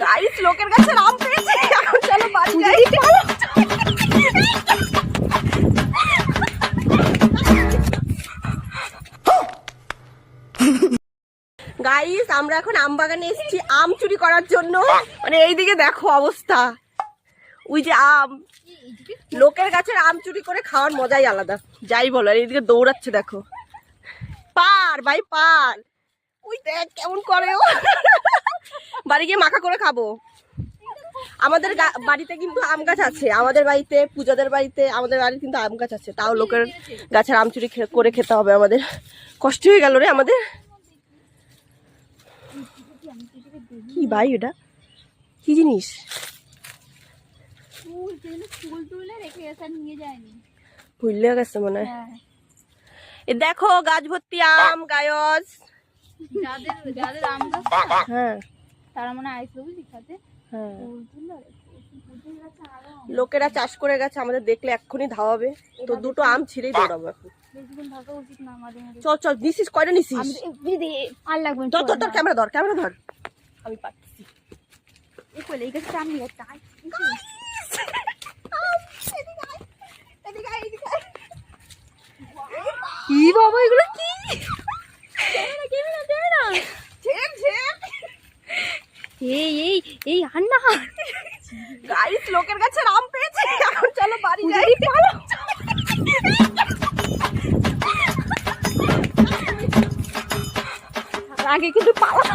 Guys লোকের কাছে আম পেয়েছে, এখন চলো বাড়ি যাই। গাইস আমরা এখন আম বাগানে এসেছি আম চুরি করার জন্য। মানে এইদিকে দেখো অবস্থা, ওই যে আম, লোকের গাছের আম চুরি করে খাওয়ার মজাই আলাদা, যাই বলো। আর এইদিকে দৌড়াচ্ছে দেখো, পার ভাই পার, ওই দেখ কেমন করে ও। বাড়ি গিয়ে মাখা করে খাবো। আমাদের বাড়িতে কিন্তু আম গাছ আছে, আমাদের বাড়িতে, পূজাদের বাড়িতে, আমাদের বাড়িতে কিন্তু আম গাছ আছে, তাও লোকের গাছের আম চুরি করে খেতে হবে আমাদের। কষ্ট হয়ে গেল রে আমাদের। কি ভাই ওটা কি জিনিস? ভুলে গেছে মনে হয়। এ দেখো গাছ ভর্তি আম গায়স। যাদের আম গাছ হ্যাঁ তারা মনে হয় আইসলো বুঝলি খাতে। হ্যাঁ লোকেরা চাষ করে গেছে, আমাদের দেখলে এক্ষুনি ধাওয়াবে, তো দুটো আম ছিঁড়েই দৌড়াবো এখন। বেশিক্ষণ থাকা উচিত না আমাদের। চল চল, নিছিস কয়টা নিছিস? আর লাগবে না। ধর ধর ধর, ক্যামেরা ধর, ক্যামেরা ধর, আমি পাচ্ছি। এই কইলে এই গাছটা আম নিয়ে তাই কি বাবা এগুলো কি? এই হান্না গাইস লোকের কাছে আম পেয়েছে, এখন চলো বাড়ি যাই। আগে কিন্তু পালা